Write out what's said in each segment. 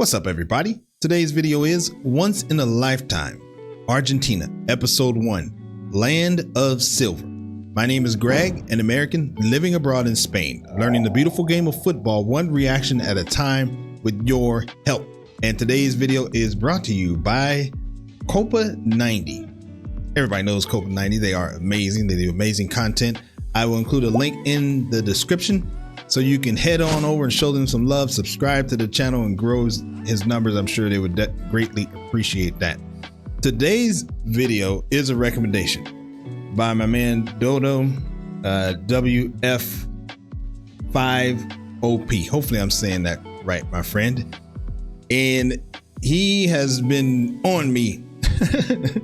What's up, everybody? Today's video is Once in a Lifetime, Argentina, Episode 1, Land of Silver. My name is Greg, an American living abroad in Spain, learning the beautiful game of football one reaction at a time with your help. And today's video is brought to you by Copa 90. Everybody knows Copa 90. They are amazing. They do amazing content. I will include a link in the description so you can head on over and show them some love, subscribe to the channel, and grow his numbers. I'm sure they would greatly appreciate that. Today's video is a recommendation by my man Dodo, WF5OP. Hopefully I'm saying that right, my friend. And he has been on me. And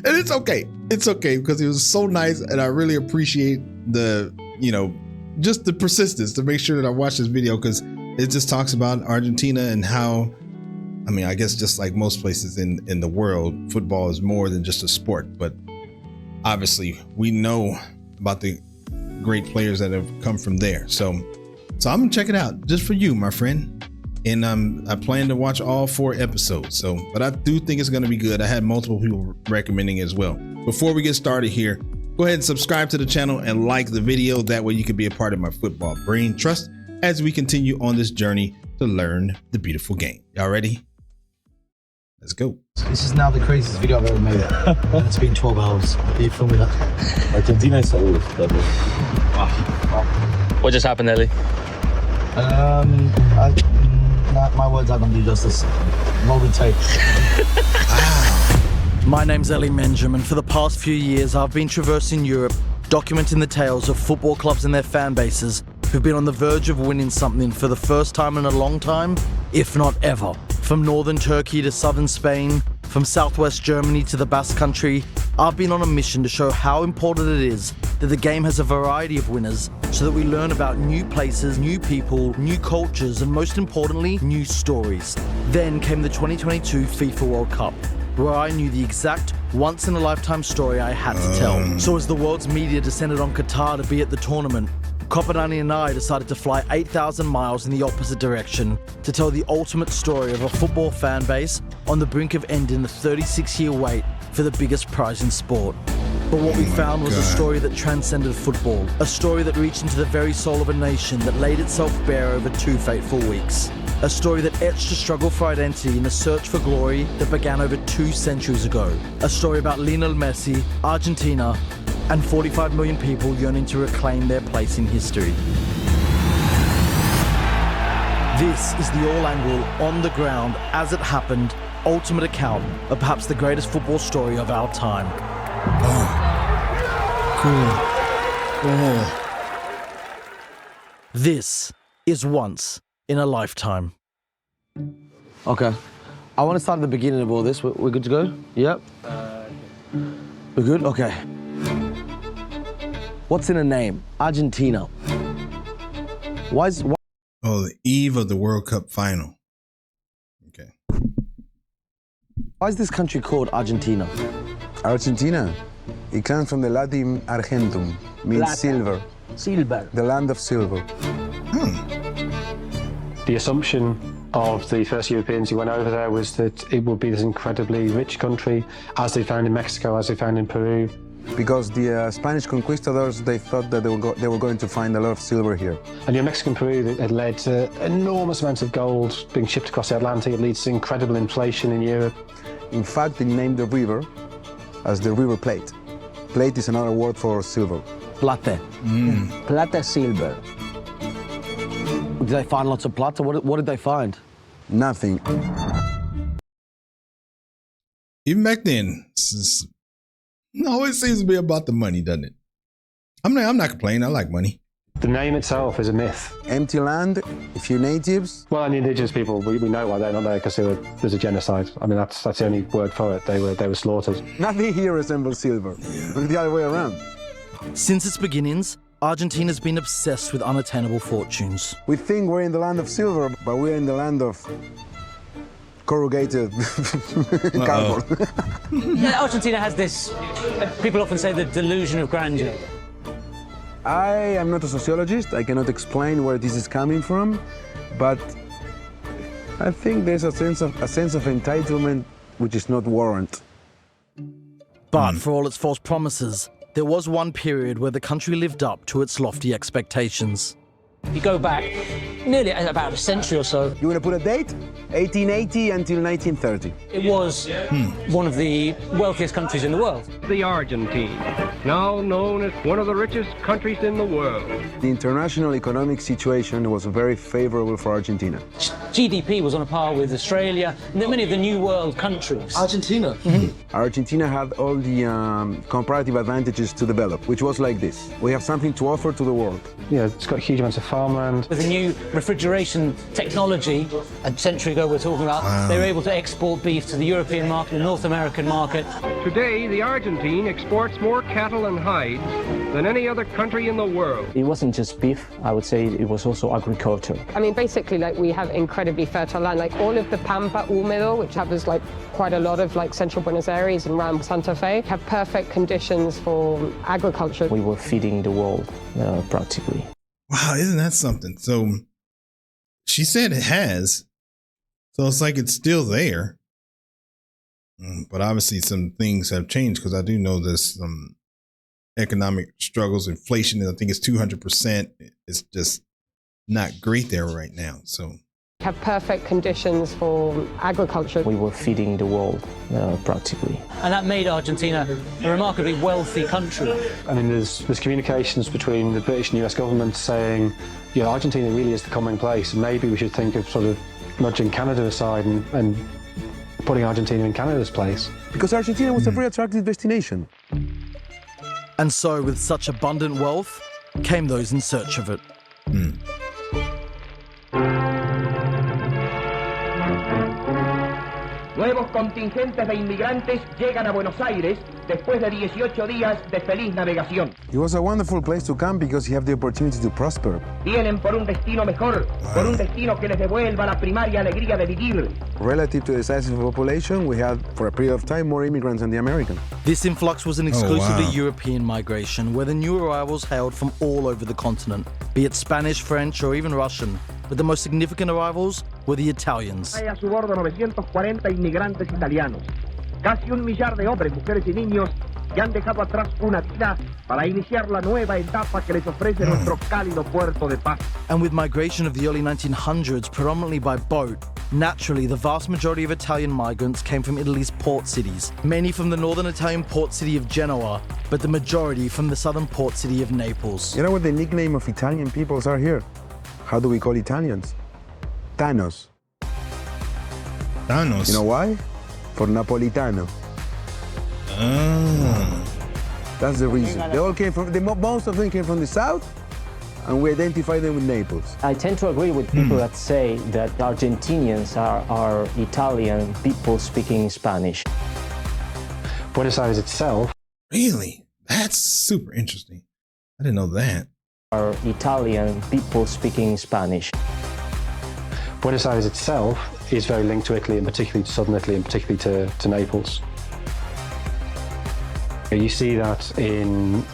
it's okay. It's okay because he was so nice, and I really appreciate the, just the persistence to make sure that I watch this video, because it just talks about Argentina and how, I guess just like most places in the world, football is more than just a sport. But obviously we know about the great players that have come from there. So I'm gonna check it out just for you, my friend. And I plan to watch all 4 episodes. But I do think it's gonna be good. I had multiple people recommending it as well. Before we get started here, go ahead and subscribe to the channel and like the video. That way you can be a part of my football brain trust as we continue on this journey to learn the beautiful game. Y'all ready? Let's go. This is now the craziest video I've ever made. And it's been 12 hours. Are you filming that? Argentina is always double. Wow. What just happened, Ellie? My words aren't going to do justice. Roll the tape. My name's Ellie Menjum, and for the past few years I've been traversing Europe, documenting the tales of football clubs and their fan bases who've been on the verge of winning something for the first time in a long time, if not ever. From northern Turkey to southern Spain, from southwest Germany to the Basque Country, I've been on a mission to show how important it is that the game has a variety of winners, so that we learn about new places, new people, new cultures, and most importantly, new stories. Then came the 2022 FIFA World Cup, where I knew the exact once-in-a-lifetime story I had to tell. So as the world's media descended on Qatar to be at the tournament, Copadani and I decided to fly 8,000 miles in the opposite direction to tell the ultimate story of a football fan base on the brink of ending the 36-year wait for the biggest prize in sport. But what we found was a story that transcended football, a story that reached into the very soul of a nation that laid itself bare over 2 fateful weeks. A story that etched a struggle for identity in a search for glory that began over 2 centuries ago. A story about Lionel Messi, Argentina, and 45 million people yearning to reclaim their place in history. This is the all-angle, on-the-ground, as-it-happened, ultimate account of perhaps the greatest football story of our time. Oh, cool. Oh. This is Once in a Lifetime. Okay. I want to start at the beginning of all this. We're good to go? Yep. We're good? Okay. What's in a name? Argentina. Why? Oh, the eve of the World Cup final. Okay. Why is this country called Argentina? Argentina. It comes from the Latin argentum, means silver. Silver. The land of silver. The assumption of the first Europeans who went over there was that it would be this incredibly rich country, as they found in Mexico, as they found in Peru. Because the Spanish conquistadors, they thought that they were going to find a lot of silver here. And Mexico and Peru, it led to enormous amounts of gold being shipped across the Atlantic. It leads to incredible inflation in Europe. In fact, they named the river as the River Plate. Plate is another word for silver. Plata. Plata silver. Did they find lots of plata? What did they find? Nothing. Even back then, it always seems to be about the money, doesn't it? I'm not complaining. I like money. The name itself is a myth. Empty land, a few natives. Well, and the indigenous people, we know why they're not there, because there's a genocide. That's the only word for it. They were slaughtered. Nothing here resembles silver. Look the other way around. Since its beginnings, Argentina's been obsessed with unattainable fortunes. We think we're in the land of silver, but we're in the land of corrugated cardboard. Yeah, Argentina has this, people often say, the delusion of grandeur. I am not a sociologist. I cannot explain where this is coming from, but I think there's a sense of entitlement which is not warranted. But for all its false promises, there was one period where the country lived up to its lofty expectations. You go back nearly about a century or so. You want to put a date? 1880 until 1930. It was one of the wealthiest countries in the world. The Argentine, now known as one of the richest countries in the world. The international economic situation was very favorable for Argentina. GDP was on a par with Australia and many of the New World countries. Argentina. Argentina had all the comparative advantages to develop, which was like this. We have something to offer to the world. Yeah, it's got huge amounts of farmland. With the new refrigeration technology, a century ago we're talking about, they were able to export beef to the European market, the North American market. Today, the Argentine exports more cattle and hides than any other country in the world. It wasn't just beef, I would say it was also agriculture. I mean, basically, like, we have incredibly fertile land. Like, all of the Pampa Húmedo, which covers, like, quite a lot of, like, central Buenos Aires and around Santa Fe, have perfect conditions for agriculture. We were feeding the world, practically. Wow, isn't that something? So she said it has. So it's like it's still there. But obviously some things have changed, because I do know there's some economic struggles, inflation, and I think it's 200%. It's just not great there right now. So Have perfect conditions for agriculture. We were feeding the world, practically. And that made Argentina a remarkably wealthy country. I mean, there's communications between the British and US governments saying, yeah, Argentina really is the coming place, and maybe we should think of sort of nudging Canada aside and putting Argentina in Canada's place. Because Argentina was a very attractive destination. And so, with such abundant wealth, came those in search of it. Nuevos contingentes de inmigrantes llegan a Buenos Aires después de 18 días de feliz navegación. It was a wonderful place to come because you have the opportunity to prosper. Vienen por un destino mejor, por un destino que les devuelva la primaria alegría de vivir. Relative to the size of the population, we had, for a period of time, more immigrants than the American. This influx was an exclusively European migration, where the new arrivals hailed from all over the continent, be it Spanish, French, or even Russian. But the most significant arrivals were the Italians. Hay a su bordo 940 inmigrantes italianos, casi 1 millar de hombres, mujeres y niños que han dejado atrás una vida para iniciar la nueva etapa que les ofrece nuestro cálido puerto de paz. And with migration of the early 1900s, predominantly by boat, naturally the vast majority of Italian migrants came from Italy's port cities, many from the northern Italian port city of Genoa, but the majority from the southern port city of Naples. You know what the nickname of Italian peoples are here? How do we call Italians? Tanos. Thanos. You know why? For Napolitano. That's the reason. They all came from, most of them came from the south, and we identify them with Naples. I tend to agree with people that say that Argentinians are Italian people speaking Spanish. Buenos Aires itself. Really? That's super interesting. I didn't know that. Are Italian people speaking Spanish. Buenos Aires itself is very linked to Italy, and particularly to southern Italy, and particularly to Naples. You see that in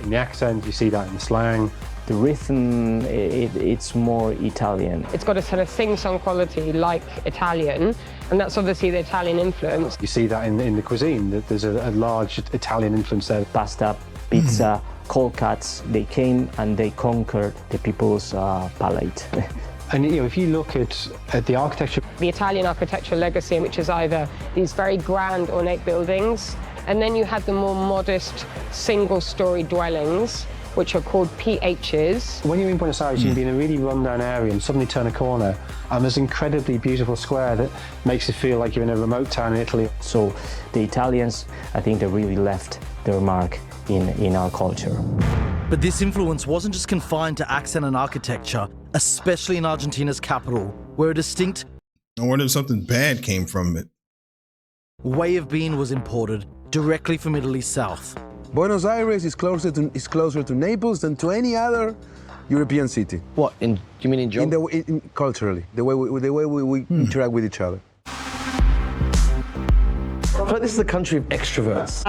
the accent, you see that in the slang. The rhythm, it's more Italian. It's got a sort of sing-song quality like Italian, and that's obviously the Italian influence. You see that in the cuisine, that there's a large Italian influence there. Pasta, pizza, cold cuts, they came and they conquered the people's palate. And you know, if you look at the architecture, The Italian architectural legacy, which is either these very grand ornate buildings, and then you had the more modest single-story dwellings, which are called PHs. when you're in Buenos Aires, you can be in a really run-down area and suddenly turn a corner, and there's an incredibly beautiful square that makes you feel like you're in a remote town in Italy. So the Italians, I think they really left their mark in our culture. But this influence wasn't just confined to accent and architecture, especially in Argentina's capital, where a distinct I wonder if something bad came from it. way of being was imported directly from Italy's south. Buenos Aires is closer to Naples than to any other European city. What? You mean in geography? Culturally, the way we interact with each other. feel like this is a country of extroverts.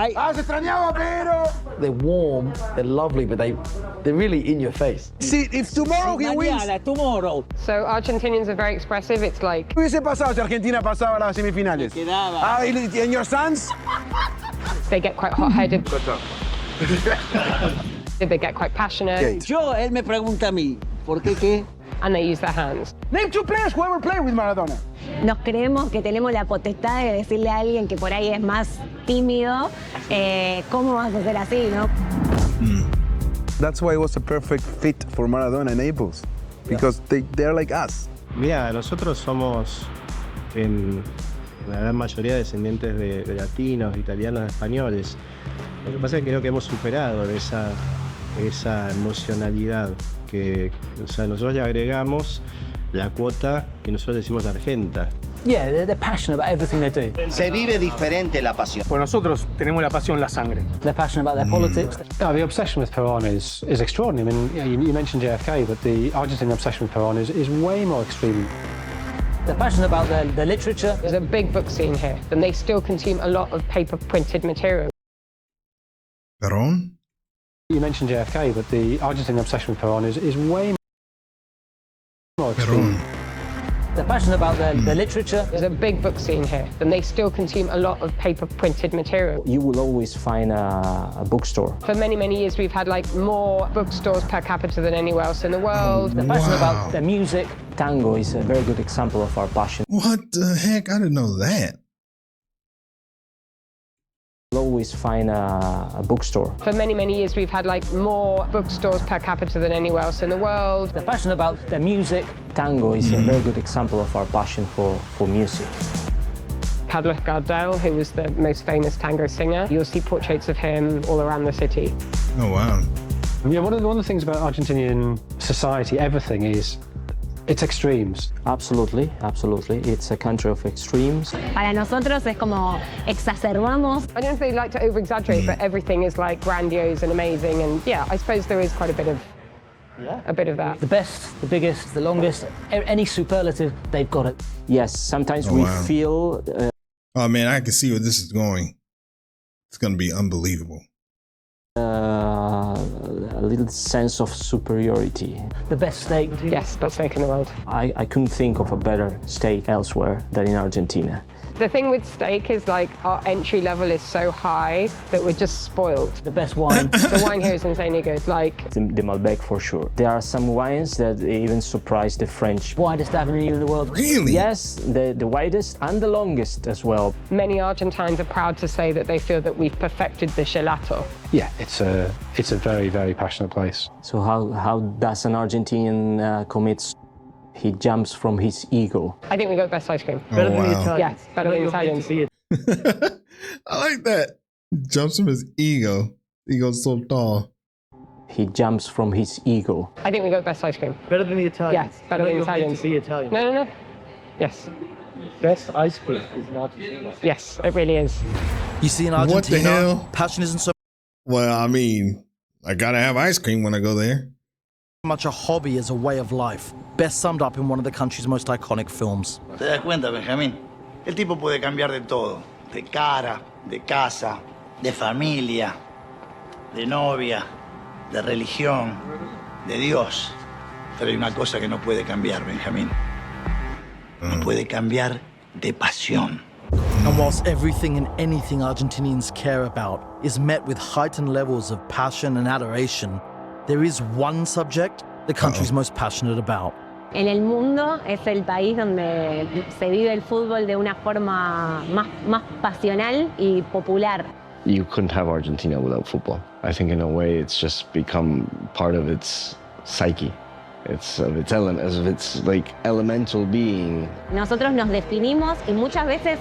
They're warm, they're lovely, but they're really in your face. See, if tomorrow he wins... So Argentinians are very expressive. It's like... ¿Qué hubiese pasado si Argentina pasaba a las semifinales? And your sons? They get quite hot-headed. They get quite passionate. Él me pregunta a mí, ¿por qué qué? And they use their hands. Name 2 players who ever played with Maradona. Nos creemos que tenemos la potestad de decirle a alguien que por ahí es más tímido, ¿cómo vas a hacer así, no? That's why it was a perfect fit for Maradona and Naples, because they're like us. Mira, nosotros somos en la gran mayoría descendientes de latinos, italianos, españoles. Lo que pasa es que creo que hemos superado esa emocionalidad que, o sea, nosotros le agregamos la cuota que nosotros decimos argenta. Yeah, they're passionate about everything they do. Se vive diferente la pasión. Pues nosotros tenemos la pasión, la sangre. They're passionate about their politics. No, the obsession with Perón is extraordinary. I mean, you mentioned JFK, but the Argentine obsession with Perón is way more extreme. They're passionate about their literature. There's a big book scene here, and they still consume a lot of paper-printed material. Perón? You mentioned JFK, but the Argentine obsession with Perón is way more extreme. Perón. They're passionate about their literature. There's a big book scene here, and they still consume a lot of paper-printed material. You will always find a bookstore. For many, many years, we've had like more bookstores per capita than anywhere else in the world. They're passionate about their music. Tango is a very good example of our passion. What the heck? I didn't know that. You'll always find a bookstore. For many, many years, we've had like more bookstores per capita than anywhere else in the world. They're passionate about their music. Tango is a very good example of our passion for music. Carlos Gardel, who was the most famous tango singer, you'll see portraits of him all around the city. Oh, wow. Yeah, one of the things about Argentinian society, everything is, it's extremes. Absolutely, absolutely. It's a country of extremes. Para nosotros es como exacerbamos. I don't know if they like to over-exaggerate, but everything is like grandiose and amazing. And yeah, I suppose there is quite a bit of that. The best, the biggest, the longest, any superlative, they've got it. Yes, sometimes we feel... oh, man, I can see where this is going. It's going to be unbelievable. A little sense of superiority. The best steak. Yes, best steak in the world. I couldn't think of a better steak elsewhere than in Argentina. The thing with steak is like our entry level is so high that we're just spoiled. The best wine. The wine here is insanely good. Like the Malbec for sure. There are some wines that even surprise the French. Widest avenue in the world. Really? Yes, the widest and the longest as well. Many Argentines are proud to say that they feel that we've perfected the gelato. Yeah, it's a very, very passionate place. So how does an Argentinian commit? He jumps from his ego. I think we got the best ice cream. Better than the Italians. Yes, better than the Italians. I like that. Jumps from his ego. Ego's so tall. He jumps from his ego. I think we got the best ice cream. Better than the Italians. Yes, better than the Italians. Italian. No. Yes. Best ice cream is not. Yes, it really is. You see, in Argentina, What the hell? passion isn't so Well, I mean, I gotta have ice cream when I go there. much a hobby as a way of life. Best summed up in one of the country's most iconic films. ¿Te das cuenta, Benjamín? El tipo puede cambiar de todo. De cara, de casa, de familia, de novia, de religión, de Dios. Pero hay una cosa que no puede cambiar, Benjamín. No puede cambiar de pasión. And whilst everything and anything Argentinians care about is met with heightened levels of passion and adoration, there is one subject the country's most passionate about. En el mundo es el país donde se vive el fútbol de una forma más pasional y popular. You couldn't have Argentina without football. I think in a way it's just become part of its psyche. It's of its like elemental being. Nosotros nos definimos y muchas veces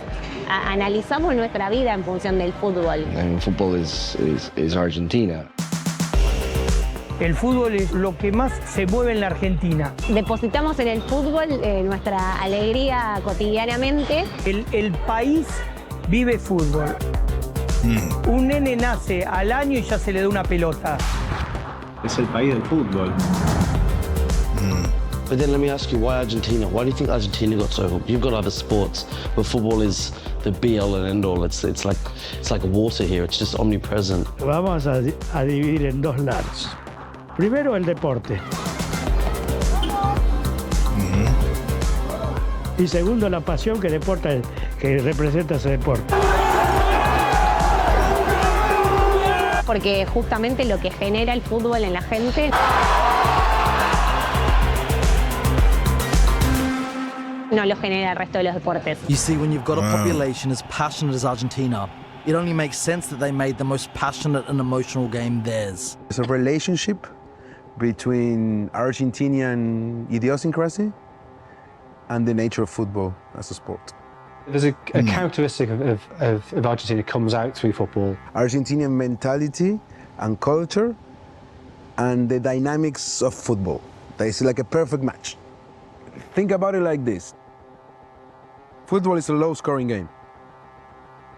analizamos nuestra vida en función del fútbol. I mean, football is Argentina. El fútbol es lo que más se mueve en la Argentina. Depositamos en el fútbol nuestra alegría cotidianamente. El país vive fútbol. Un nene nace al año y ya se le da una pelota. Es el país del fútbol. But then let me ask you, why Argentina? Why do you think Argentina got so hooked? You've got other sports, but football is the be-all and end-all. It's like water here. It's just omnipresent. Vamos a dividir en dos lados. Primero, el deporte. Y segundo, la pasión que representa ese deporte. Porque justamente lo que genera el fútbol en la gente no lo genera el resto de los deportes. You see, when you've got a population as passionate as Argentina, it only makes sense that they made the most passionate and emotional game theirs. There's a relationship between Argentinian idiosyncrasy and the nature of football as a sport. There's a characteristic of Argentina comes out through football. Argentinian mentality and culture and the dynamics of football. It's like a perfect match. Think about it like this. Football is a low-scoring game.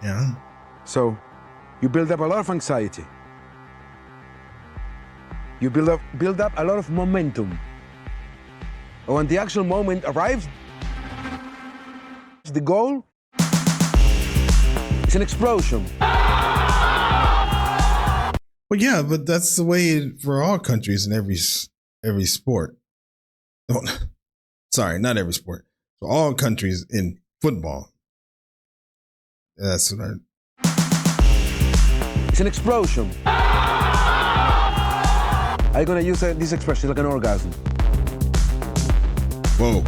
Yeah. So you build up a lot of anxiety. You build up a lot of momentum. And when the actual moment arrives, the goal is an explosion. Well, yeah, but that's the way for all countries in every sport. Oh, sorry, not every sport. For all countries in football. That's what It's an explosion. I'm gonna use this expression like an orgasm. Whoa.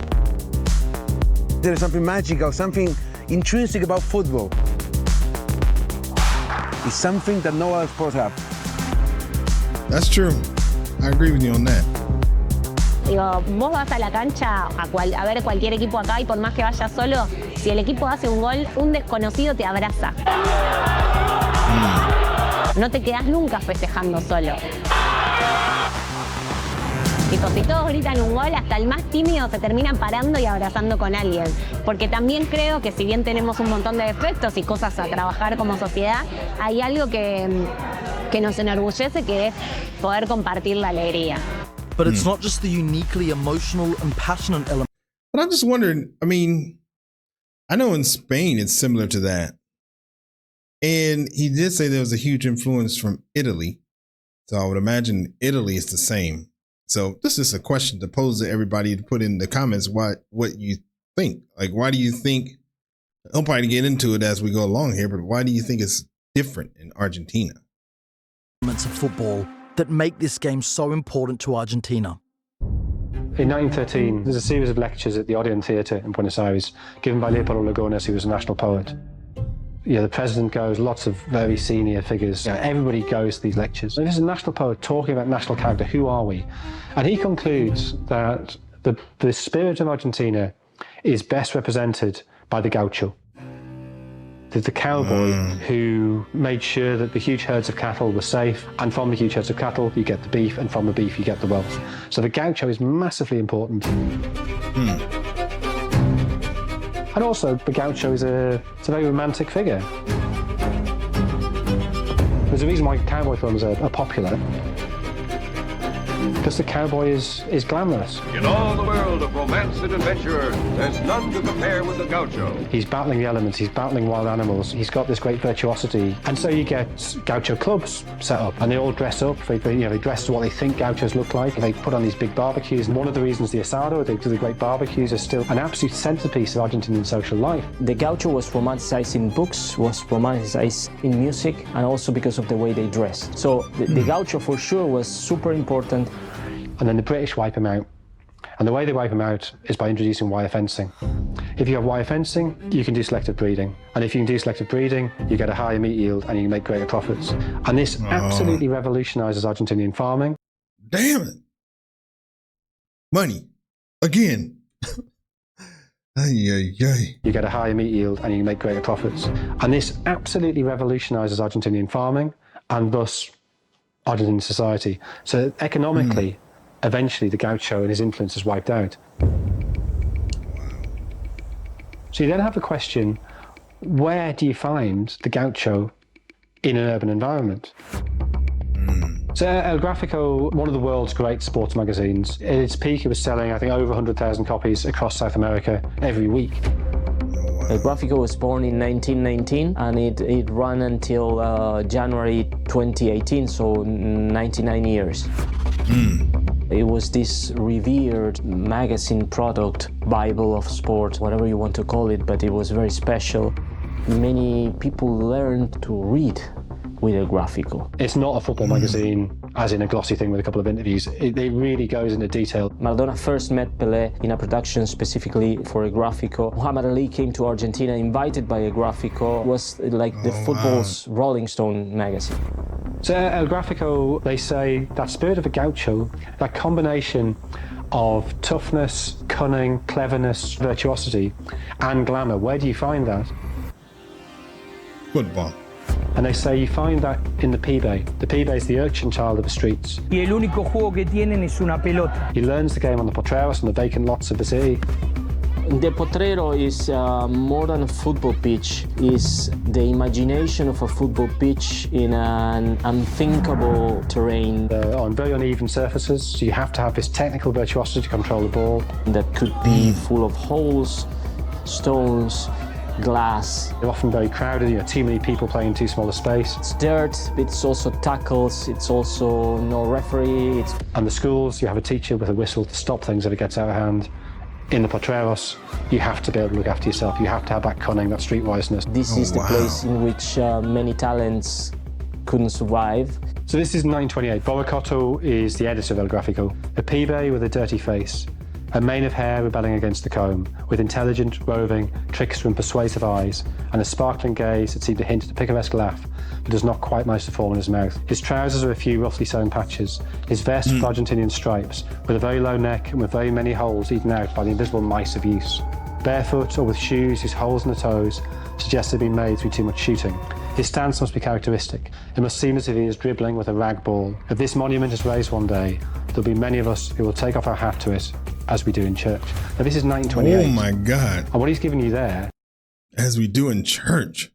There is something magical, something intrinsic about football. It's something that no other sport have. That's true. I agree with you on that. Digo, vos vas a la cancha a ver cualquier equipo acá y por más que vayas solo, si el equipo hace un gol, un desconocido te abraza. No te quedás nunca festejando solo. Tipo, si todos gritan un gol, hasta el más tímido se terminan parando y abrazando con alguien. Porque también creo que si bien tenemos un montón de defectos y cosas a trabajar como sociedad, hay algo que nos enorgullece, que es poder compartir la alegría. But it's not just the uniquely emotional and passionate element. But I'm just wondering, I mean, I know in Spain it's similar to that. And he did say there was a huge influence from Italy. So I would imagine Italy is the same. So this is a question to pose to everybody to put in the comments what you think. Like, why do you think, I'll probably get into it as we go along here, but why do you think it's different in Argentina? Elements of football that make this game so important to Argentina. In 1913, there's a series of lectures at the Odeon Theatre in Buenos Aires, given by Leopoldo Lugones, who was a national poet. The president goes, lots of very senior figures. Everybody goes to these lectures. And this is a national poet talking about national character. Who are we? And he concludes that the spirit of Argentina is best represented by the Gaucho. The cowboy who made sure that the huge herds of cattle were safe, and from the huge herds of cattle you get the beef, and from the beef you get the wealth. So the Gaucho is massively important. And also the Gaucho is a very romantic figure. There's a reason why cowboy films are popular. Because the cowboy is glamorous. In all the world of romance and adventure, there's none to compare with the Gaucho. He's battling the elements, he's battling wild animals, he's got this great virtuosity. And so you get Gaucho clubs set up, and they all dress up. They dress to what they think Gauchos look like. They put on these big barbecues. And one of the reasons the asado, they do the great barbecues, is still an absolute centerpiece of Argentinian social life. The Gaucho was romanticized in books, was romanticized in music, and also because of the way they dressed. So the Gaucho for sure was super important. And then the British wipe him out. And the way they wipe him out is by introducing wire fencing. If you have wire fencing, you can do selective breeding. And if you can do selective breeding, you get a higher meat yield and you can make greater profits. And this absolutely revolutionizes Argentinian farming. Damn it. Money. Again. You get a higher meat yield and you can make greater profits. And this absolutely revolutionizes Argentinian farming and thus Argentinian society. So economically, eventually the Gaucho and his influence is wiped out. So you then have the question, where do you find the Gaucho in an urban environment? So El Gráfico, one of the world's great sports magazines, at its peak it was selling, I think, over 100,000 copies across South America every week. El Gráfico was born in 1919 and it ran until January 2018, so 99 years. It was this revered magazine product, Bible of sport, whatever you want to call it, but it was very special. Many people learned to read with El Gráfico. It's not a football magazine, as in a glossy thing with a couple of interviews. It really goes into detail. Maradona first met Pelé in a production specifically for El Gráfico. Muhammad Ali came to Argentina invited by El Gráfico. It was like the football's Rolling Stone magazine. So El Gráfico, they say that spirit of a gaucho, that combination of toughness, cunning, cleverness, virtuosity, and glamour, where do you find that? Football. And they say you find that in the pibe. The pibe is the urchin child of the streets. Y el único juego que tienen es una pelota. He learns the game on the potreros, on the vacant lots of the city. The potrero is more than a football pitch. It's the imagination of a football pitch in an unthinkable terrain. On very uneven surfaces, so you have to have this technical virtuosity to control the ball. That could be full of holes, stones, glass. They're often very crowded, too many people playing too small a space. It's dirt, it's also tackles, it's also no referee. And the schools, you have a teacher with a whistle to stop things if it gets out of hand. In the potreros, you have to be able to look after yourself. You have to have that cunning, that streetwiseness. This is the place in which many talents couldn't survive. So this is 1928. Boracoto is the editor of El Gráfico. A pibe with a dirty face, a mane of hair rebelling against the comb, with intelligent, roving, trickster and persuasive eyes, and a sparkling gaze that seemed to hint at a picaresque laugh, but does not quite manage to form in his mouth. His trousers are a few roughly sewn patches, his vest with Argentinian stripes, with a very low neck and with very many holes eaten out by the invisible mice of use. Barefoot or with shoes whose holes in the toes suggest they've been made through too much shooting. His stance must be characteristic. It must seem as if he is dribbling with a rag ball. If this monument is raised one day, there'll be many of us who will take off our hat to it, as we do in church. Now this is 1928. Oh my God. And what he's giving you there... As we do in church.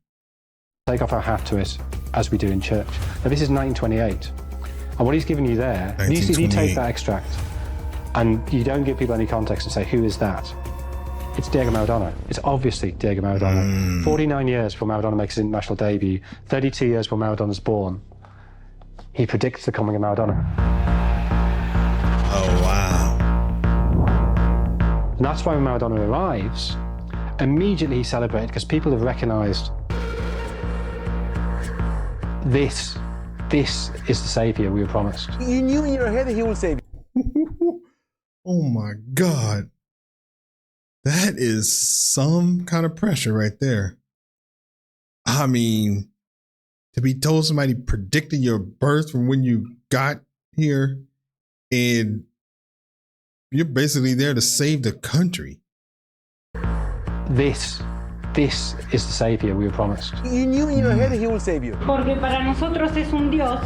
Take off our hat to it, as we do in church. Now this is 1928. And what he's giving you there... If you take that extract, and you don't give people any context and say, who is that? It's Diego Maradona. It's obviously Diego Maradona. 49 years before Maradona makes his international debut, 32 years before Maradona's born, he predicts the coming of Maradona. Oh, wow. And that's why when Maradona arrives, immediately he's celebrated because people have recognised this is the saviour we were promised. You knew in your head that he will save you. Oh my God. That is some kind of pressure right there. I mean, to be told somebody predicted your birth from when you got here, and you're basically there to save the country. This is the saviour we were promised. You knew in your head that he will save you. Porque para nosotros es un Dios.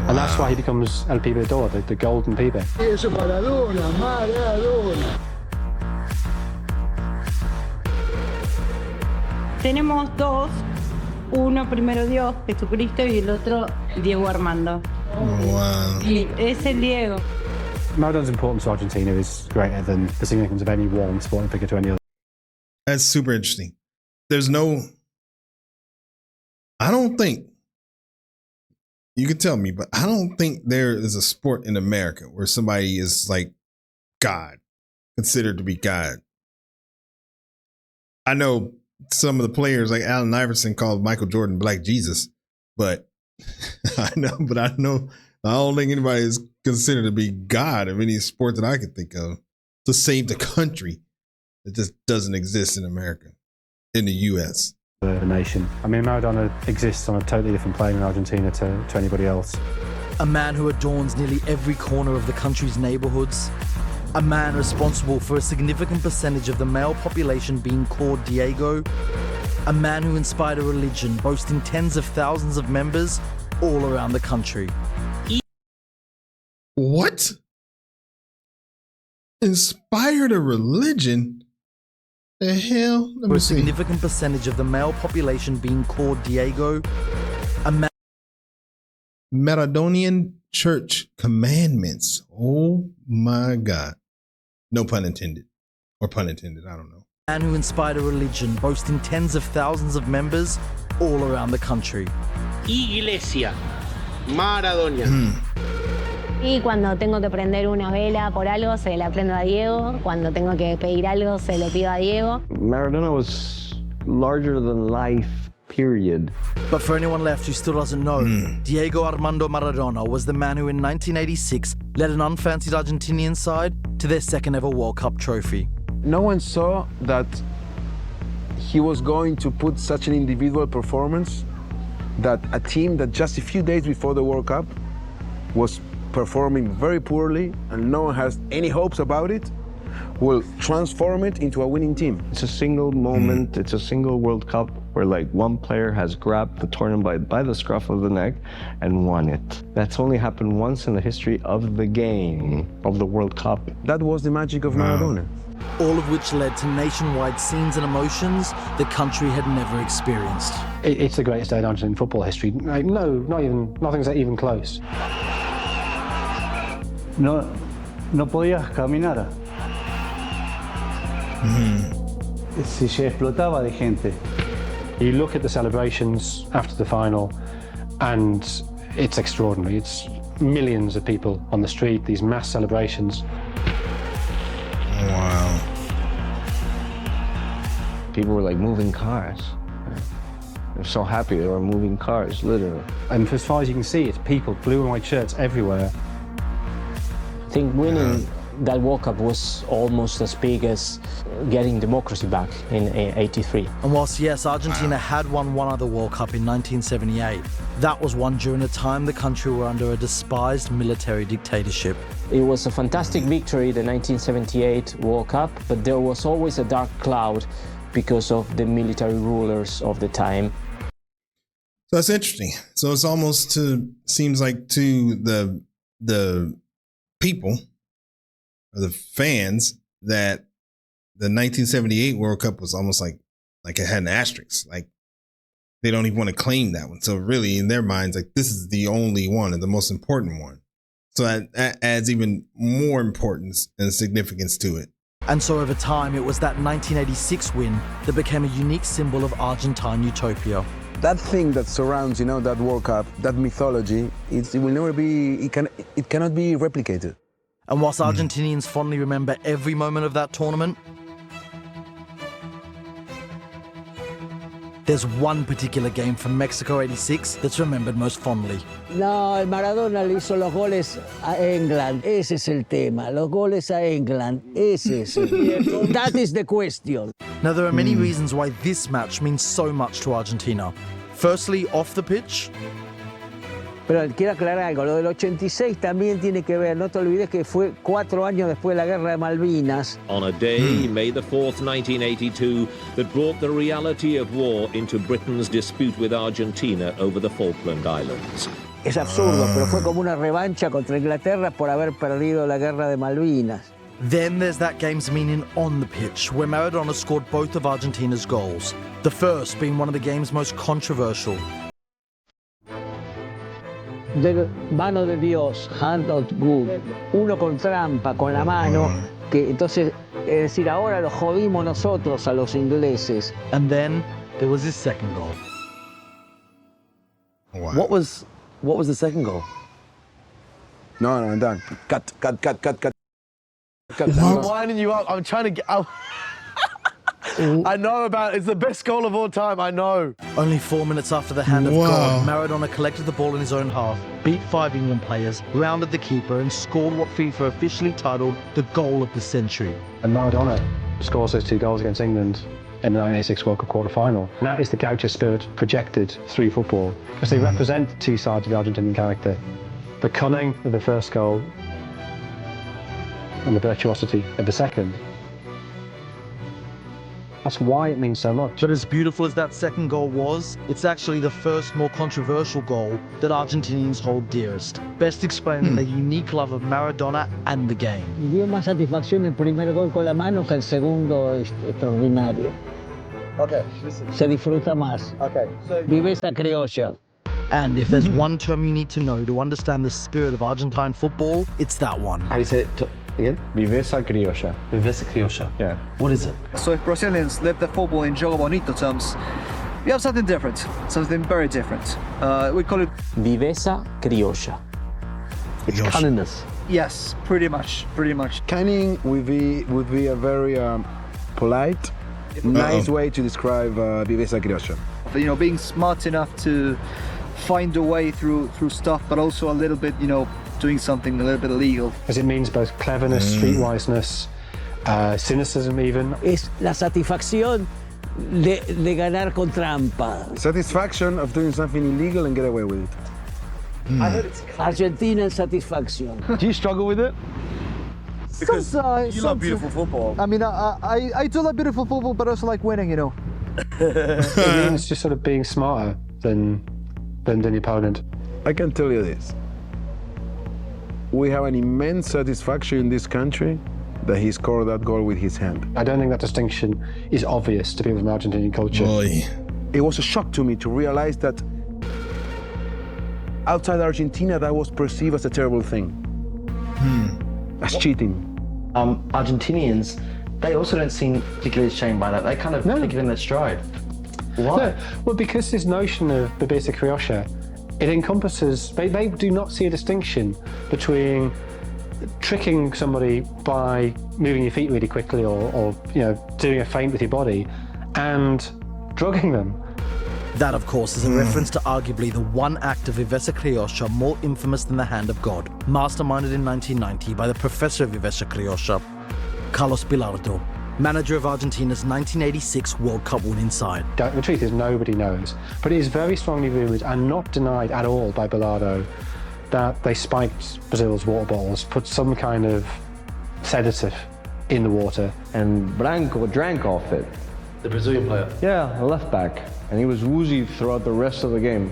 And that's why he becomes El Pibe d'Or, the golden pibe. Eso Maradona, Maradona. Tenemos dos, uno primero Dios, Jesucristo, y el otro Diego Armando. Wow. Y es el Diego. Maradona's importance to Argentina is greater than the significance of any one sporting figure to any other. That's super interesting. There's no, I don't think, you can tell me, but I don't think there is a sport in America where somebody is like God, considered to be God. I know some of the players like Allen Iverson called Michael Jordan Black Jesus, but I don't think anybody is considered to be God of any sport that I could think of to save the country. It just doesn't exist in America, in the U.S. The nation. I mean, Maradona exists on a totally different plane in Argentina to anybody else. A man who adorns nearly every corner of the country's neighborhoods. A man responsible for a significant percentage of the male population being called Diego. A man who inspired a religion boasting tens of thousands of members all around the country. What? Inspired a religion? The hell? For a significant percentage of the male population being called Diego. A man Maradonian church commandments. Oh my God. No pun intended. Or pun intended, I don't know. A man who inspired a religion boasting tens of thousands of members all around the country. Iglesia Maradona. Y cuando tengo que prender una vela por algo, se la prendo a Diego. Cuando tengo que pedir algo, se lo pido a Diego. Maradona was larger than life, period. But for anyone left who still doesn't know, Diego Armando Maradona was the man who in 1986 led an unfancied Argentinian side to their second ever World Cup trophy. No one saw that he was going to put such an individual performance that a team that just a few days before the World Cup was performing very poorly and no one has any hopes about it, will transform it into a winning team. It's a single moment, it's a single World Cup where like one player has grabbed the tournament by the scruff of the neck and won it. That's only happened once in the history of the game, of the World Cup. That was the magic of Maradona. All of which led to nationwide scenes and emotions the country had never experienced. It's the greatest day in Argentine football history. Like, nothing's even close. No podías caminar. Se explotaba de gente. You look at the celebrations after the final and it's extraordinary. It's millions of people on the street, these mass celebrations. Wow. People were like moving cars. They're so happy they were moving cars, literally. And as far as you can see, it's people, blue and white shirts everywhere. I think winning that World Cup was almost as big as getting democracy back in '83. And whilst, yes, Argentina had won one other World Cup in 1978, that was won during a time the country were under a despised military dictatorship. It was a fantastic victory, the 1978 World Cup, but there was always a dark cloud because of the military rulers of the time. So that's interesting. So it's almost seems like to the people, or the fans, that the 1978 World Cup was almost like it had an asterisk. Like they don't even want to claim that one. So really, in their minds, like this is the only one and the most important one. So that adds even more importance and significance to it. And so over time, it was that 1986 win that became a unique symbol of Argentine utopia. That thing that surrounds, that World Cup, that mythology, it will never be, it cannot be replicated. And whilst Argentinians fondly remember every moment of that tournament, there's one particular game from Mexico '86 that's remembered most fondly. No, el Maradona le hizo los goles a England. Ese es el tema. Los goles a England. Ese es el tema. That is the question. Now, there are many reasons why this match means so much to Argentina. Firstly, off the pitch. Pero quiero aclarar algo, lo del 86 también tiene que ver, no te olvides que fue 4 años después de la Guerra de Malvinas. On a day, May the 4th, 1982, that brought the reality of war into Britain's dispute with Argentina over the Falkland Islands. Es absurdo, pero fue como una revancha contra Inglaterra por haber perdido la Guerra de Malvinas. Then there's that game's meaning on the pitch, where Maradona scored both of Argentina's goals. The first being one of the game's most controversial. De mano de Dios, hand of good, uno con trampa, con la mano, que entonces, es decir, ahora lo jodimos nosotros a los ingleses. And then there was his second goal. Wow. What was the second goal? No, I'm done. Cut. I'm winding you up. I'm trying to get out. I know it's the best goal of all time, I know. Only 4 minutes after the hand of God, Maradona collected the ball in his own half, beat 5 England players, rounded the keeper and scored what FIFA officially titled the goal of the century. And Maradona scores those 2 goals against England in the 1986 World Cup quarter-final. And that is the Gaucho spirit projected through football, because they represent 2 sides of the Argentinian character. The cunning of the first goal and the virtuosity of the second. That's why it means so much. But as beautiful as that second goal was, it's actually the first more controversial goal that Argentinians hold dearest. Best explaining their unique love of Maradona and the game. Dio más satisfacción el primer gol con la mano que el segundo extraordinario. Okay. Se disfruta más. Okay. So Vive esa criolla. And if there's one term you need to know to understand the spirit of Argentine football, it's that one. How do you say it again? Viveza criolla. Viveza criolla. Yeah. What is it? So if Brazilians live their football in jogo bonito terms, we have something different, something very different. We call it Viveza criolla. It's cunningness. Yes, pretty much. Cunning would be a very polite, nice way to describe viveza criolla. You know, being smart enough to find a way through stuff, but also a little bit, you know, doing something a little bit illegal. Because it means both cleverness, streetwiseness, cynicism even. Es la satisfacción de ganar con trampa. Satisfaction of doing something illegal and get away with it. Argentina satisfaction. Do you struggle with it? Because you love beautiful football. I mean, I do love beautiful football, but I also like winning, you know. It means just sort of being smarter than your opponent. I can tell you this. We have an immense satisfaction in this country that he scored that goal with his hand. I don't think that distinction is obvious to people from Argentinian culture. Boy. It was a shock to me to realize that outside Argentina, that was perceived as a terrible thing. As cheating. Argentinians, they also don't seem particularly ashamed by that. They kind of take it in their stride. Why? No. Well, because this notion of Viveza criolla, it encompasses, they do not see a distinction between tricking somebody by moving your feet really quickly or you know, doing a feint with your body and drugging them. That, of course, is a reference to arguably the one act of Viveza criolla more infamous than the hand of God, masterminded in 1990 by the professor of Viveza criolla, Carlos Bilardo, manager of Argentina's 1986 World Cup winning side. The truth is nobody knows, but it is very strongly rumoured and not denied at all by Bilardo that they spiked Brazil's water bottles, put some kind of sedative in the water. And Branco drank off it. The Brazilian player? Yeah, a left back. And he was woozy throughout the rest of the game.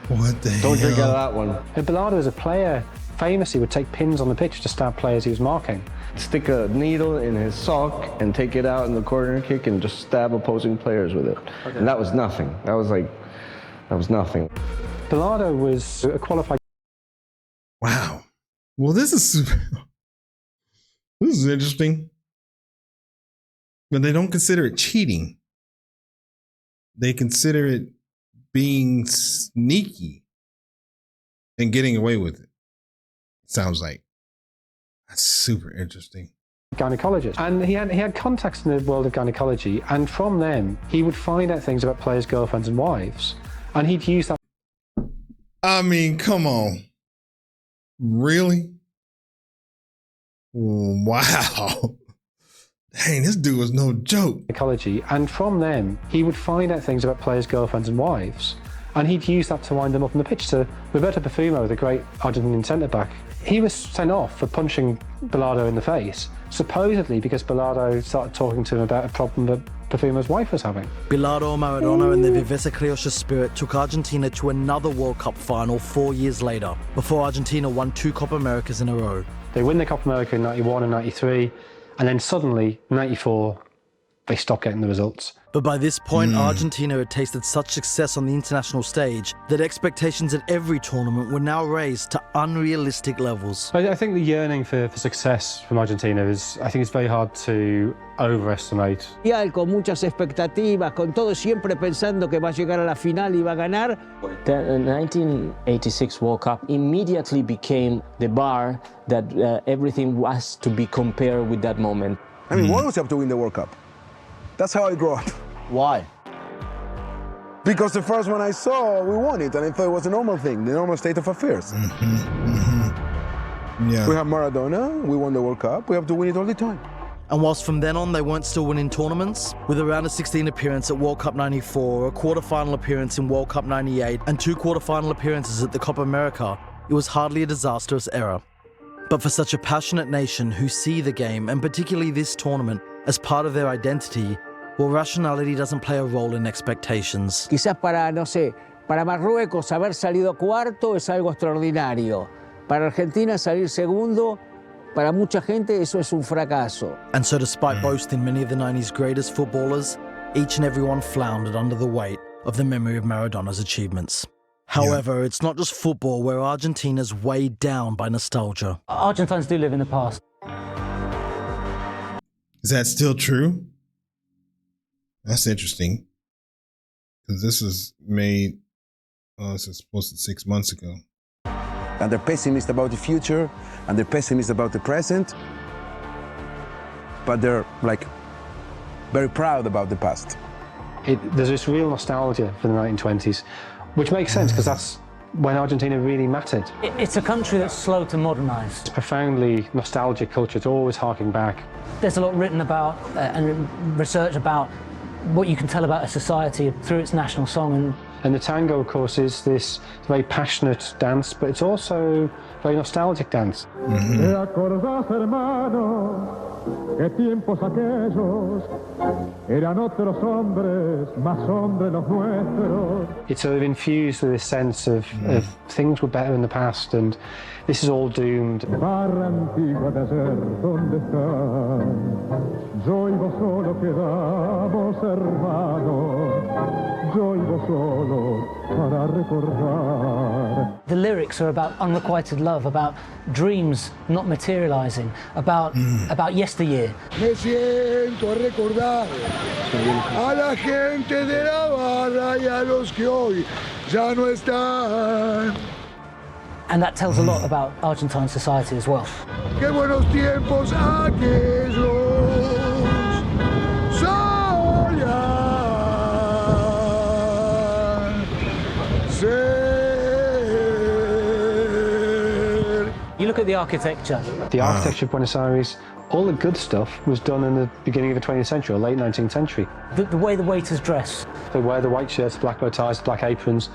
What the hell? Don't drink out of that one. And Bilardo, as a player, famously would take pins on the pitch to stab players he was marking. Stick a needle in his sock and take it out in the corner kick and just stab opposing players with it. Okay. And that was nothing. That was nothing. Bilardo was a qualified. Wow. Well, this is interesting. But they don't consider it cheating. They consider it being sneaky and getting away with it. Sounds like. That's super interesting. Gynecologist. And he had contacts in the world of gynecology, and from them, he would find out things about players' girlfriends and wives. And he'd use that. I mean, come on. Really? Wow. Dang, this dude was no joke. Gynecology. And from them, he would find out things about players' girlfriends and wives. And he'd use that to wind them up on the pitch. So Roberto Perfumo, the great Argentinian centre-back, he was sent off for punching Bilardo in the face, supposedly because Bilardo started talking to him about a problem that Perfumo's wife was having. Bilardo, Maradona and the Viveza criolla spirit took Argentina to another World Cup final 4 years later, before Argentina won 2 Copa Americas in a row. They win the Copa America in 91 and 93, and then suddenly, 94, they stopped getting the results. But by this point, Argentina had tasted such success on the international stage that expectations at every tournament were now raised to unrealistic levels. I think the yearning for success from Argentina is, I think it's very hard to overestimate. Con muchas expectativas, con todo siempre pensando que va a llegar a la final y va a ganar. The 1986 World Cup immediately became the bar that everything was to be compared with that moment. I mean, what was up to win the World Cup? That's how I grew up. Why? Because the first one I saw, we won it, and I thought it was a normal thing, the normal state of affairs. Yeah. We have Maradona, we won the World Cup, we have to win it all the time. And whilst from then on they weren't still winning tournaments, with a round of 16 appearance at World Cup 94, a quarter-final appearance in World Cup 98, and 2 quarter-final appearances at the Copa America, it was hardly a disastrous era. But for such a passionate nation who see the game, and particularly this tournament, as part of their identity, well, rationality doesn't play a role in expectations. Quizás para, no sé, para Marruecos haber salido cuarto es algo extraordinario. Para Argentina salir segundo, para mucha gente eso es un fracaso. And so despite boasting many of the 90s greatest footballers, each and every one floundered under the weight of the memory of Maradona's achievements. However, it's not just football where Argentina's weighed down by nostalgia. Argentines do live in the past. Is that still true? That's interesting. Because this was made, this is supposed to 6 months ago. And they're pessimist about the future, and they're pessimist about the present, but they're like very proud about the past. There's this real nostalgia for the 1920s, which makes sense because that's when Argentina really mattered. It's a country that's slow to modernise. It's profoundly nostalgic culture. It's always harking back. There's a lot written about and research about what you can tell about a society through its national song. And the tango, of course, is this very passionate dance, but it's also a very nostalgic dance. It's sort of infused with this sense of things were better in the past, and this is all doomed. The lyrics are about unrequited love, about dreams not materializing, about yesteryear. Me siento a recordar a la gente de la barra y a los que hoy ya no están. And that tells a lot about Argentine society as well. Qué buenos tiempos aquellos. You look at the architecture. The architecture of Buenos Aires, all the good stuff was done in the beginning of the 20th century or late 19th century. The way the waiters dress. They wear the white shirts, black bow ties, black aprons.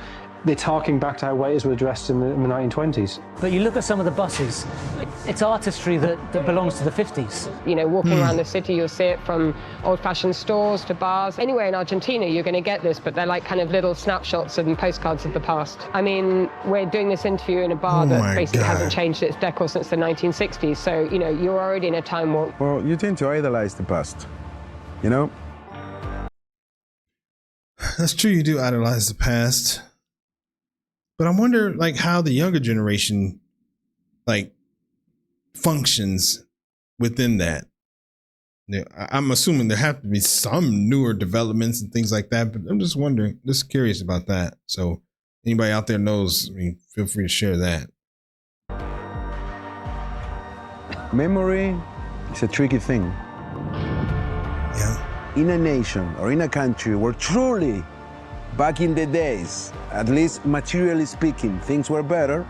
It's harking back to how waiters were dressed in the 1920s. But you look at some of the buses, it's artistry that belongs to the 50s. You know, walking around the city, you'll see it from old-fashioned stores to bars. Anywhere in Argentina, you're going to get this, but they're like kind of little snapshots and postcards of the past. I mean, we're doing this interview in a bar that basically hasn't changed its decor since the 1960s. So, you know, you're already in a time warp. Well, you tend to idolize the past, you know? That's true, you do idolize the past. But I wonder, like, how the younger generation, like, functions within that. I'm assuming there have to be some newer developments and things like that, but I'm just wondering, just curious about that. So anybody out there knows, I mean, feel free to share that. Memory is a tricky thing. Yeah. In a nation or in a country where truly, back in the days, at least materially speaking, things were better,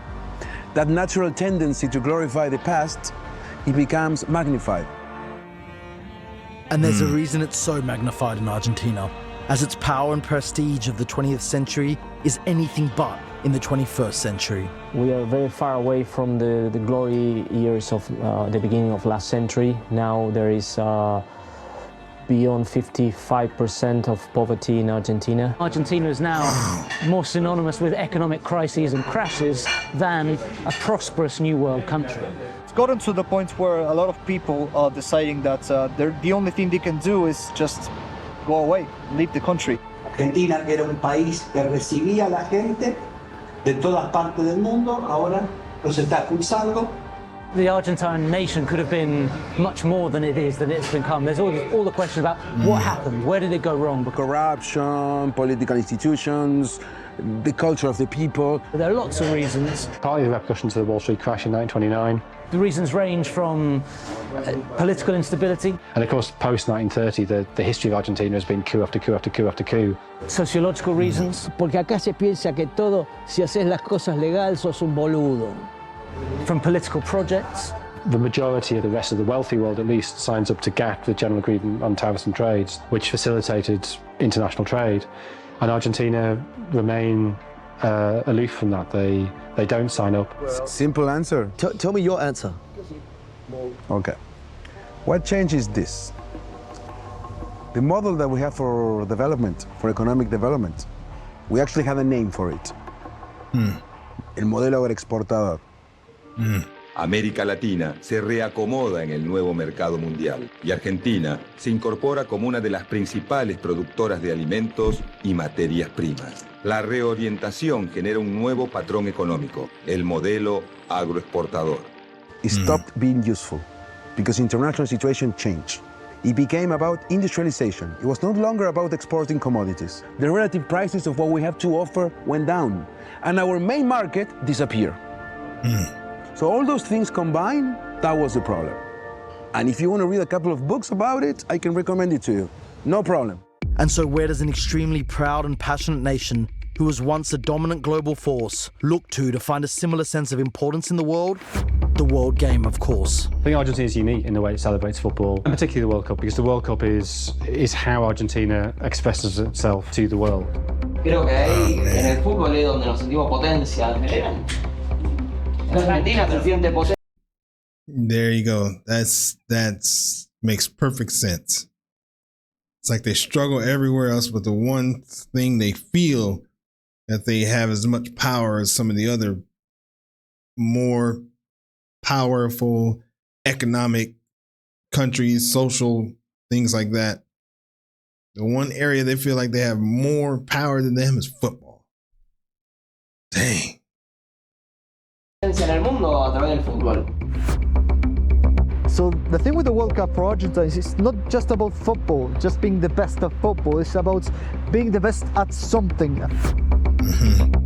that natural tendency to glorify the past, it becomes magnified. And there's a reason it's so magnified in Argentina, as its power and prestige of the 20th century is anything but in the 21st century. We are very far away from the glory years of the beginning of last century. Now there is beyond 55% of poverty in Argentina. Argentina is now more synonymous with economic crises and crashes than a prosperous new world country. It's gotten to the point where a lot of people are deciding that the only thing they can do is just go away, leave the country. Argentina, que era un país que recibía a la gente de todas partes del mundo, ahora los está expulsando. The Argentine nation could have been much more than it is, than it's become. There's all the questions about what happened, where did it go wrong? Corruption, political institutions, the culture of the people. There are lots of reasons. Partly the repercussions of the Wall Street crash in 1929. The reasons range from political instability. And of course, post-1930, the history of Argentina has been coup after coup after coup after coup. Sociological reasons. Porque acá se piensa que todo, si haces las cosas legal, sos un boludo. From political projects. The majority of the rest of the wealthy world, at least, signs up to GATT, the General Agreement on Tariffs and Trades, which facilitated international trade. And Argentina remain aloof from that. They don't sign up. Simple answer. Tell me your answer. Okay. What changes this? The model that we have for development, for economic development, we actually have a name for it. El modelo agroexportador. América Latina se reacomoda en el nuevo mercado mundial y Argentina se incorpora como una de las principales productoras de alimentos y materias primas. La reorientación genera un nuevo patrón económico, el modelo agroexportador. It stopped being useful because international situation changed. It became about industrialization. It was no longer about exporting commodities. The relative prices of what we have to offer went down, and our main market disappeared. So all those things combined, that was the problem. And if you want to read a couple of books about it, I can recommend it to you. No problem. And so where does an extremely proud and passionate nation who was once a dominant global force look to find a similar sense of importance in the world? The world game, of course. I think Argentina is unique in the way it celebrates football, and particularly the World Cup, because the World Cup is how Argentina expresses itself to the world. Creo que ahí en el fútbol es donde nos sentimos potencia. En Argentina se siente potencia. There you go. That's makes perfect sense. It's like they struggle everywhere else, but the one thing they feel that they have as much power as some of the other more powerful economic countries, social things like that. The one area they feel like they have more power than them is football. Dang. En el mundo a través del fútbol. So the thing with the World Cup for Argentina is it's not just about football, just being the best of football. It's about being the best at something.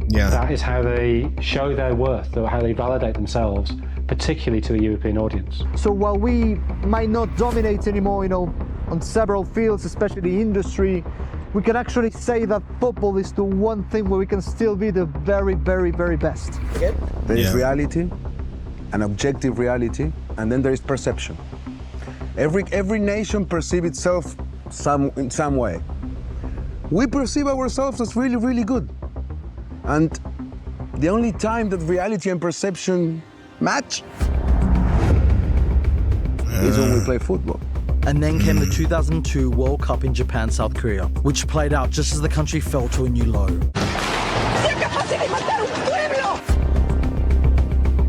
Yeah. That is how they show their worth, or how they validate themselves, particularly to a European audience. So while we might not dominate anymore, on several fields, especially industry, we can actually say that football is the one thing where we can still be the very, very, very best. There is reality, an objective reality, and then there is perception. Every nation perceives itself in some way. We perceive ourselves as really, really good. And the only time that reality and perception match is when we play football. And then came the 2002 World Cup in Japan, South Korea, which played out just as the country fell to a new low.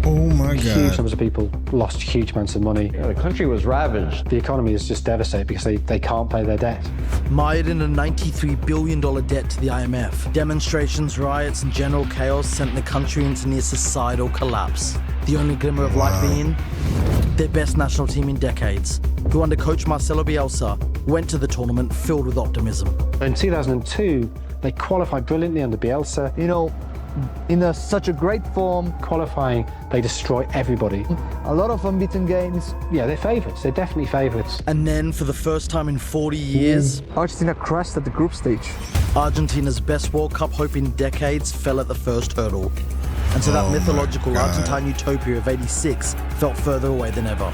Oh my God. Huge numbers of people lost huge amounts of money. The country was ravaged. The economy is just devastated because they can't pay their debt. Mired in a $93 billion debt to the IMF, demonstrations, riots, and general chaos sent the country into near societal collapse. The only glimmer of light being their best national team in decades, who under coach Marcelo Bielsa went to the tournament filled with optimism. In 2002, they qualified brilliantly under Bielsa. In such a great form. Qualifying, they destroy everybody. A lot of unbeaten games. Yeah, they're favourites. They're definitely favourites. And then, for the first time in 40 years, Argentina crashed at the group stage. Argentina's best World Cup hope in decades fell at the first hurdle. And so that mythological Argentine utopia of '86 felt further away than ever.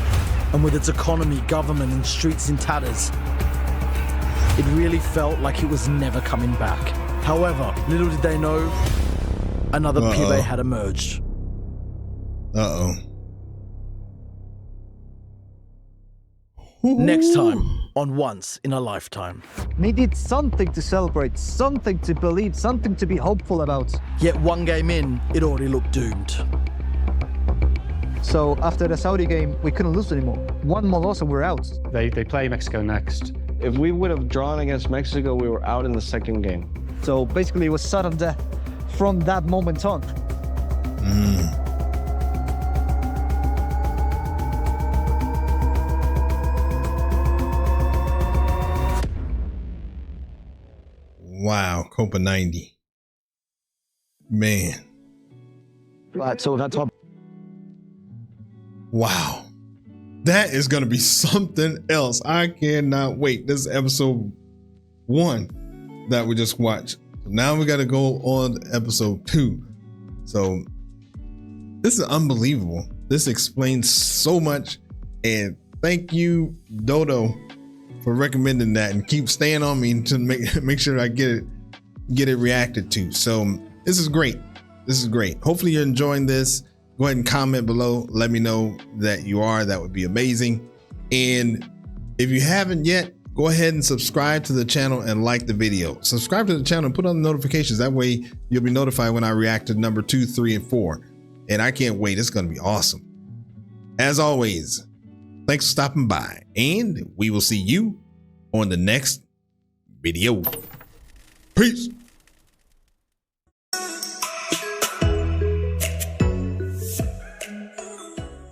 And with its economy, government, and streets in tatters, it really felt like it was never coming back. However, little did they know, another Pibe had emerged. Next time on Once in a Lifetime. Needed something to celebrate, something to believe, something to be hopeful about. Yet one game in, it already looked doomed. So after the Saudi game, we couldn't lose anymore. One more loss and we're out. They play Mexico next. If we would have drawn against Mexico, we were out in the second game. So basically it was sudden death from that moment on. Wow, Copa 90. Man. Right, so that's all. Wow. That is going to be something else. I cannot wait. This is episode 1 that we just watched. Now we got to go on to episode 2. So this is unbelievable. This explains so much. And thank you, Dodo, for recommending that, and keep staying on me to make sure I get it reacted to. So this is great. This is great. Hopefully you're enjoying this. Go ahead and comment below. Let me know that you are. That would be amazing. And if you haven't yet, go ahead and subscribe to the channel and like the video. Subscribe to the channel and put on the notifications. That way you'll be notified when I react to number 2, 3, and 4. And I can't wait. It's going to be awesome. as always, thanks for stopping by, and we will see you on the next video. Peace.